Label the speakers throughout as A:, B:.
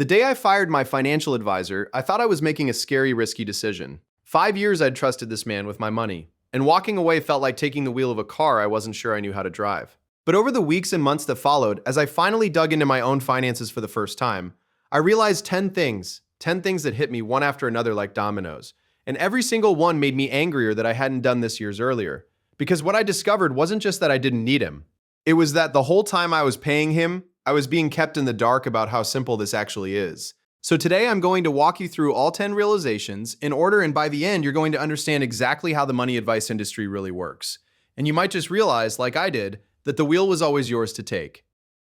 A: The day I fired my financial advisor, I thought I was making a scary, risky decision. 5 years I'd trusted this man with my money, and walking away felt like taking the wheel of a car I wasn't sure I knew how to drive. But over the weeks and months that followed, as I finally dug into my own finances for the first time, I realized 10 things that hit me one after another like dominoes. And every single one made me angrier that I hadn't done this years earlier. Because what I discovered wasn't just that I didn't need him. It was that the whole time I was paying him, I was being kept in the dark about how simple this actually is. So today I'm going to walk you through all 10 realizations in order, and by the end, you're going to understand exactly how the money advice industry really works. And you might just realize, like I did, that the wheel was always yours to take.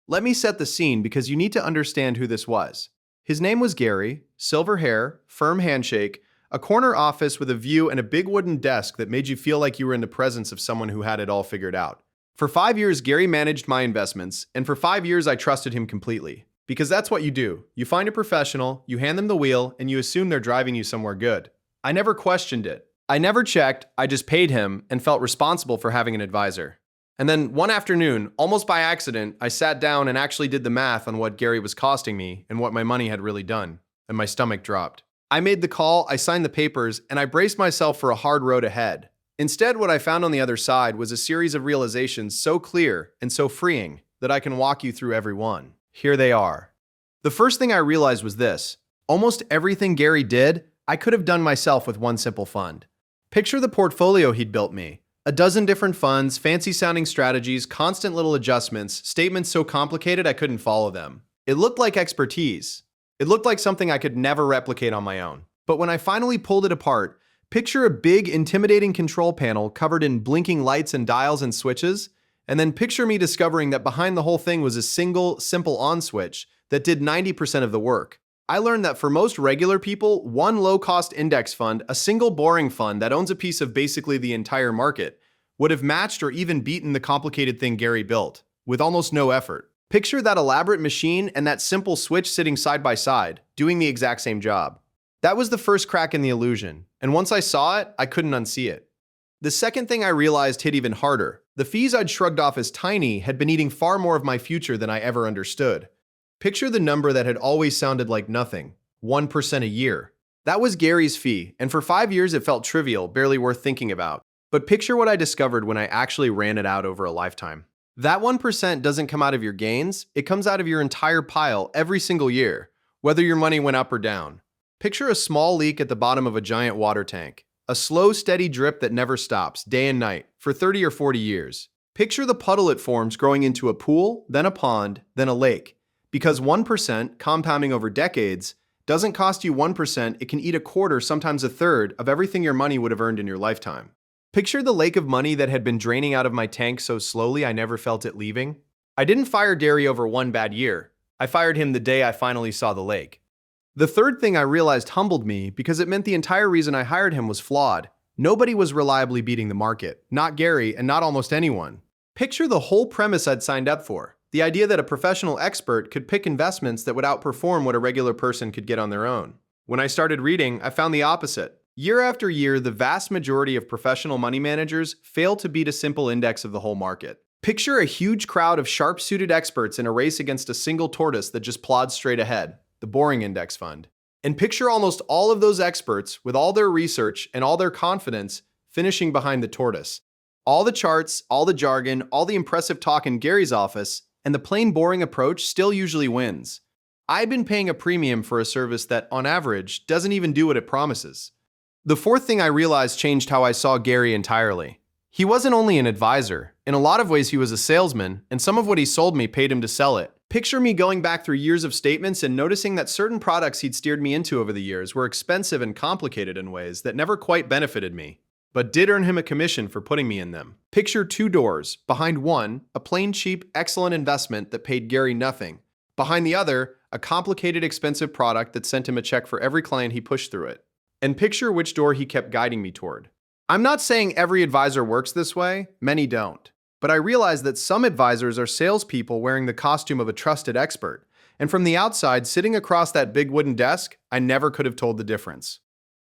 A: Let me set the scene because you need to understand who this was. His name was Gary, silver hair, firm handshake, a corner office with a view and a big wooden desk that made you feel like you were in the presence of someone who had it all figured out. For 5 years, Gary managed my investments, and for 5 years, I trusted him completely. Because that's what you do. You find a professional, you hand them the wheel, and you assume they're driving you somewhere good. I never questioned it. I never checked, I just paid him and felt responsible for having an advisor. And then one afternoon, almost by accident, I sat down and actually did the math on what Gary was costing me and what my money had really done, and my stomach dropped. I made the call, I signed the papers, and I braced myself for a hard road ahead. Instead, what I found on the other side was a series of realizations so clear and so freeing that I can walk you through every one. Here they are. The first thing I realized was this. Almost everything Gary did, I could have done myself with one simple fund. Picture the portfolio he'd built me. A dozen different funds, fancy-sounding strategies, constant little adjustments, statements so complicated I couldn't follow them. It looked like expertise. It looked like something I could never replicate on my own. But when I finally pulled it apart, picture a big, intimidating control panel covered in blinking lights and dials and switches, and then picture me discovering that behind the whole thing was a single, simple on switch that did 90% of the work. I learned that for most regular people, one low-cost index fund, a single boring fund that owns a piece of basically the entire market, would have matched or even beaten the complicated thing Gary built, with almost no effort. Picture that elaborate machine and that simple switch sitting side by side, doing the exact same job. That was the first crack in the illusion, and once I saw it, I couldn't unsee it. The second thing I realized hit even harder. The fees I'd shrugged off as tiny had been eating far more of my future than I ever understood. Picture the number that had always sounded like nothing, 1% a year. That was Gary's fee, and for 5 years it felt trivial, barely worth thinking about. But picture what I discovered when I actually ran it out over a lifetime. That 1% doesn't come out of your gains, it comes out of your entire pile every single year, whether your money went up or down. Picture a small leak at the bottom of a giant water tank. A slow, steady drip that never stops, day and night, for 30 or 40 years. Picture the puddle it forms growing into a pool, then a pond, then a lake. Because 1%, compounding over decades, doesn't cost you 1%, it can eat a quarter, sometimes a third, of everything your money would have earned in your lifetime. Picture the lake of money that had been draining out of my tank so slowly I never felt it leaving. I didn't fire Gary over one bad year. I fired him the day I finally saw the lake. The third thing I realized humbled me because it meant the entire reason I hired him was flawed. Nobody was reliably beating the market, not Gary and not almost anyone. Picture the whole premise I'd signed up for, the idea that a professional expert could pick investments that would outperform what a regular person could get on their own. When I started reading, I found the opposite. Year after year, the vast majority of professional money managers fail to beat a simple index of the whole market. Picture a huge crowd of sharp-suited experts in a race against a single tortoise that just plods straight ahead. The boring index fund. And picture almost all of those experts with all their research and all their confidence finishing behind the tortoise. All the charts, all the jargon, all the impressive talk in Gary's office, and the plain boring approach still usually wins. I've been paying a premium for a service that, on average, doesn't even do what it promises. The fourth thing I realized changed how I saw Gary entirely. He wasn't only an advisor. In a lot of ways, he was a salesman, and some of what he sold me paid him to sell it. Picture me going back through years of statements and noticing that certain products he'd steered me into over the years were expensive and complicated in ways that never quite benefited me, but did earn him a commission for putting me in them. Picture two doors. Behind one, a plain, cheap, excellent investment that paid Gary nothing. Behind the other, a complicated, expensive product that sent him a check for every client he pushed through it. And picture which door he kept guiding me toward. I'm not saying every advisor works this way, many don't. But I realize that some advisors are salespeople wearing the costume of a trusted expert. And from the outside, sitting across that big wooden desk, I never could have told the difference.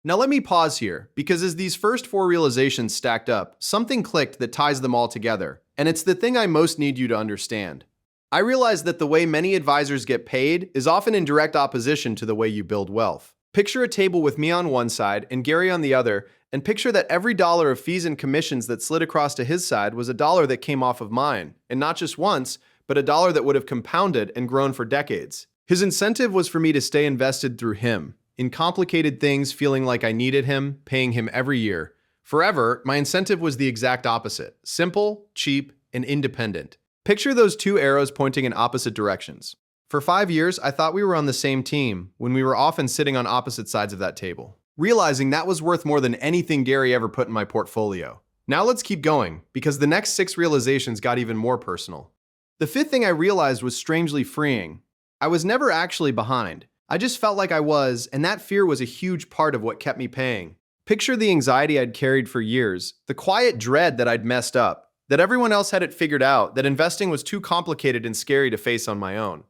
A: Now let me pause here, because as these first 4 realizations stacked up, something clicked that ties them all together. And it's the thing I most need you to understand. I realized that the way many advisors get paid is often in direct opposition to the way you build wealth. Picture a table with me on one side and Gary on the other, and picture that every dollar of fees and commissions that slid across to his side was a dollar that came off of mine, and not just once, but a dollar that would have compounded and grown for decades. His incentive was for me to stay invested through him, in complicated things, feeling like I needed him, paying him every year. Forever, my incentive was the exact opposite: simple, cheap, and independent. Picture those two arrows pointing in opposite directions. For 5 years, I thought we were on the same team, when we were often sitting on opposite sides of that table, realizing that was worth more than anything Gary ever put in my portfolio. Now let's keep going, because the next 6 realizations got even more personal. The 5th thing I realized was strangely freeing. I was never actually behind. I just felt like I was, and that fear was a huge part of what kept me paying. Picture the anxiety I'd carried for years, the quiet dread that I'd messed up, that everyone else had it figured out, that investing was too complicated and scary to face on my own.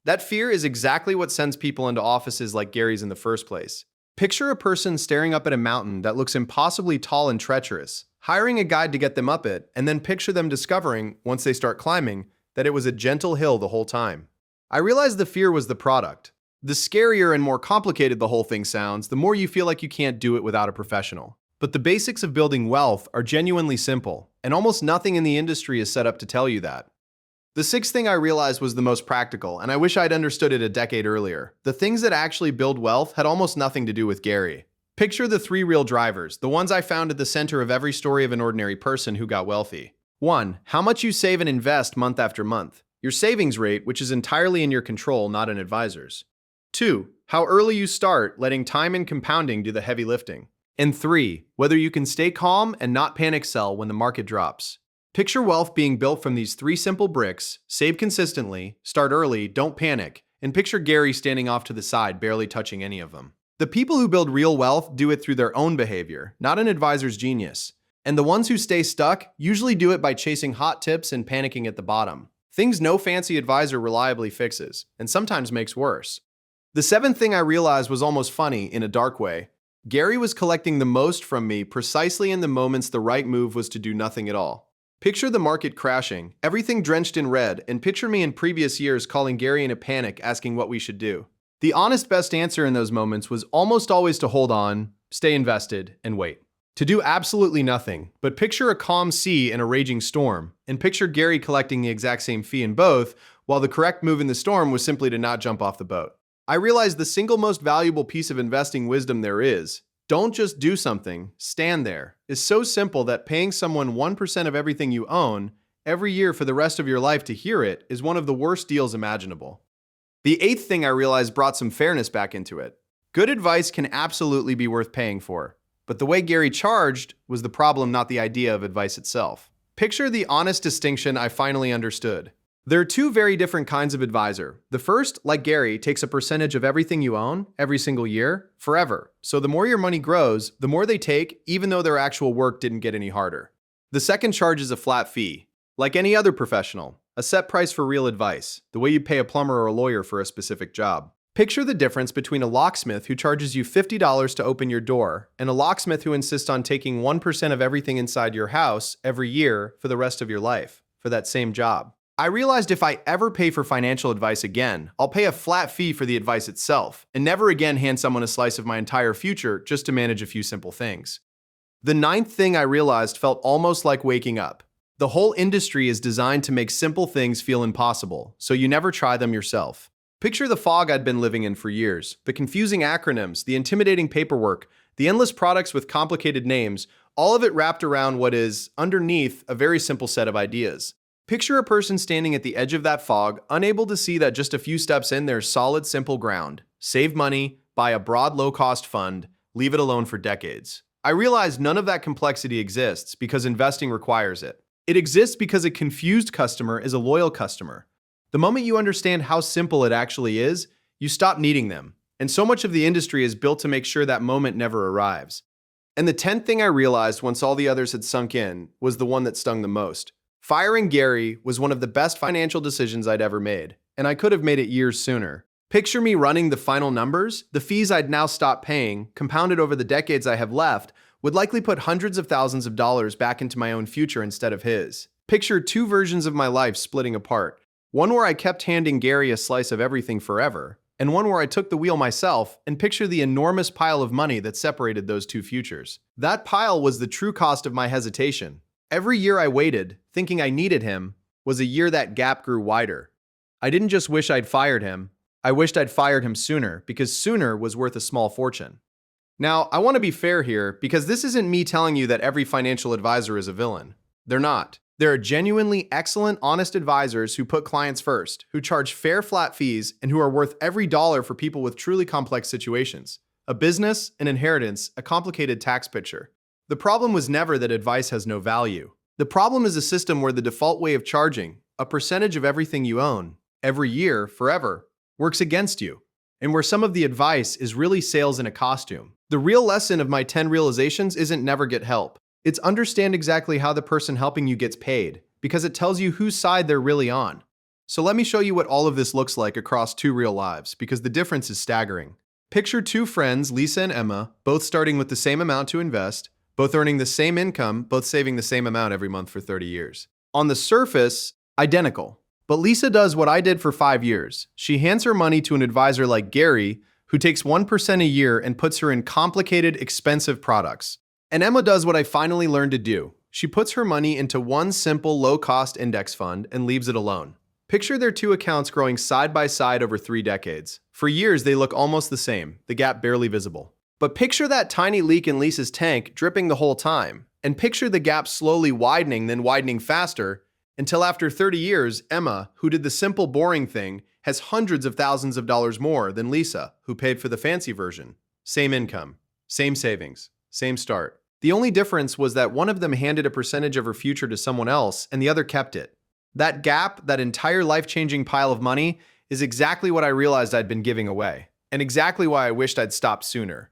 A: That fear is exactly what sends people into offices like Gary's in the first place. Picture a person staring up at a mountain that looks impossibly tall and treacherous, hiring a guide to get them up it, and then picture them discovering, once they start climbing, that it was a gentle hill the whole time. I realized the fear was the product. The scarier and more complicated the whole thing sounds, the more you feel like you can't do it without a professional. But the basics of building wealth are genuinely simple, and almost nothing in the industry is set up to tell you that. The 6th thing I realized was the most practical, and I wish I'd understood it a decade earlier. The things that actually build wealth had almost nothing to do with Gary. Picture the 3 real drivers, the ones I found at the center of every story of an ordinary person who got wealthy. 1. How much you save and invest month after month. Your savings rate, which is entirely in your control, not an advisor's. 2. How early you start, letting time and compounding do the heavy lifting. And 3. Whether you can stay calm and not panic sell when the market drops. Picture wealth being built from these 3 simple bricks: save consistently, start early, don't panic, and picture Gary standing off to the side, barely touching any of them. The people who build real wealth do it through their own behavior, not an advisor's genius. And the ones who stay stuck usually do it by chasing hot tips and panicking at the bottom. Things no fancy advisor reliably fixes, and sometimes makes worse. The 7th thing I realized was almost funny in a dark way. Gary was collecting the most from me precisely in the moments the right move was to do nothing at all. Picture the market crashing, everything drenched in red, and picture me in previous years calling Gary in a panic asking what we should do. The honest best answer in those moments was almost always to hold on, stay invested, and wait. To do absolutely nothing, but picture a calm sea in a raging storm, and picture Gary collecting the exact same fee in both, while the correct move in the storm was simply to not jump off the boat. I realized the single most valuable piece of investing wisdom there is, don't just do something, stand there, is so simple that paying someone 1% of everything you own every year for the rest of your life to hear it is one of the worst deals imaginable. The 8th thing I realized brought some fairness back into it. Good advice can absolutely be worth paying for, but the way Gary charged was the problem, not the idea of advice itself. Picture the honest distinction I finally understood. There are 2 very different kinds of advisor. The first, like Gary, takes a percentage of everything you own every single year, forever. So the more your money grows, the more they take, even though their actual work didn't get any harder. The second charges a flat fee. Like any other professional, a set price for real advice, the way you pay a plumber or a lawyer for a specific job. Picture the difference between a locksmith who charges you $50 to open your door and a locksmith who insists on taking 1% of everything inside your house every year for the rest of your life for that same job. I realized if I ever pay for financial advice again, I'll pay a flat fee for the advice itself, and never again hand someone a slice of my entire future just to manage a few simple things. The 9th thing I realized felt almost like waking up. The whole industry is designed to make simple things feel impossible, so you never try them yourself. Picture the fog I'd been living in for years, the confusing acronyms, the intimidating paperwork, the endless products with complicated names, all of it wrapped around what is, underneath, a very simple set of ideas. Picture a person standing at the edge of that fog, unable to see that just a few steps in there's solid, simple ground. Save money, buy a broad, low-cost fund, leave it alone for decades. I realized none of that complexity exists because investing requires it. It exists because a confused customer is a loyal customer. The moment you understand how simple it actually is, you stop needing them. And so much of the industry is built to make sure that moment never arrives. And the 10th thing I realized once all the others had sunk in was the one that stung the most. Firing Gary was one of the best financial decisions I'd ever made, and I could have made it years sooner. Picture me running the final numbers. The fees I'd now stopped paying, compounded over the decades I have left, would likely put hundreds of thousands of dollars back into my own future instead of his. Picture 2 versions of my life splitting apart. One where I kept handing Gary a slice of everything forever, and one where I took the wheel myself and picture the enormous pile of money that separated those two futures. That pile was the true cost of my hesitation. Every year I waited, thinking I needed him, was a year that gap grew wider. I didn't just wish I'd fired him, I wished I'd fired him sooner, because sooner was worth a small fortune. Now, I want to be fair here, because this isn't me telling you that every financial advisor is a villain. They're not. There are genuinely excellent, honest advisors who put clients first, who charge fair, flat fees, and who are worth every dollar for people with truly complex situations. A business, an inheritance, a complicated tax picture. The problem was never that advice has no value. The problem is a system where the default way of charging, a percentage of everything you own, every year, forever, works against you, and where some of the advice is really sales in a costume. The real lesson of my 10 realizations isn't never get help. It's understand exactly how the person helping you gets paid, because it tells you whose side they're really on. So let me show you what all of this looks like across two real lives, because the difference is staggering. Picture two friends, Lisa and Emma, both starting with the same amount to invest, both earning the same income, both saving the same amount every month for 30 years. On the surface, identical. But Lisa does what I did for 5 years. She hands her money to an advisor like Gary, who takes 1% a year and puts her in complicated, expensive products. And Emma does what I finally learned to do. She puts her money into one simple, low-cost index fund and leaves it alone. Picture their two accounts growing side by side over 3 decades. For years, they look almost the same, the gap barely visible. But picture that tiny leak in Lisa's tank dripping the whole time, and picture the gap slowly widening, then widening faster, until after 30 years, Emma, who did the simple, boring thing, has hundreds of thousands of dollars more than Lisa, who paid for the fancy version. Same income, same savings, same start. The only difference was that one of them handed a percentage of her future to someone else, and the other kept it. That gap, that entire life-changing pile of money, is exactly what I realized I'd been giving away, and exactly why I wished I'd stopped sooner.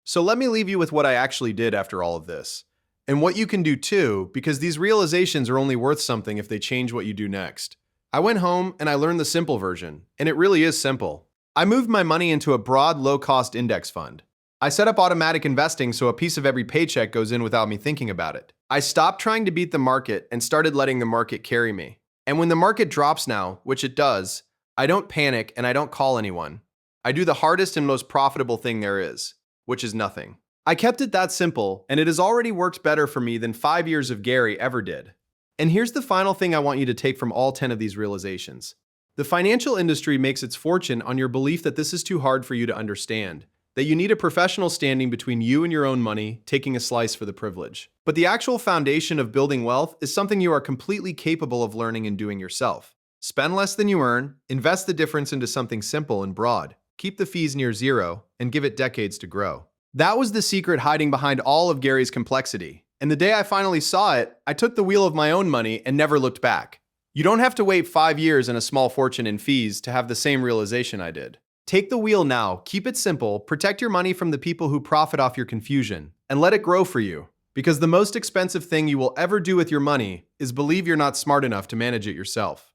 A: So let me leave you with what I actually did after all of this, and what you can do too, because these realizations are only worth something if they change what you do next. I went home and I learned the simple version, and it really is simple. I moved my money into a broad, low-cost index fund. I set up automatic investing so a piece of every paycheck goes in without me thinking about it. I stopped trying to beat the market and started letting the market carry me. And when the market drops now, which it does, I don't panic and I don't call anyone. I do the hardest and most profitable thing there is, which is nothing. I kept it that simple, and it has already worked better for me than 5 years of Gary ever did. And here's the final thing I want you to take from all 10 of these realizations. The financial industry makes its fortune on your belief that this is too hard for you to understand, that you need a professional standing between you and your own money, taking a slice for the privilege. But the actual foundation of building wealth is something you are completely capable of learning and doing yourself. Spend less than you earn, invest the difference into something simple and broad, keep the fees near zero, and give it decades to grow. That was the secret hiding behind all of Gary's complexity. And the day I finally saw it, I took the wheel of my own money and never looked back. You don't have to wait 5 years and a small fortune in fees to have the same realization I did. Take the wheel now, keep it simple, protect your money from the people who profit off your confusion, and let it grow for you. Because the most expensive thing you will ever do with your money is believe you're not smart enough to manage it yourself.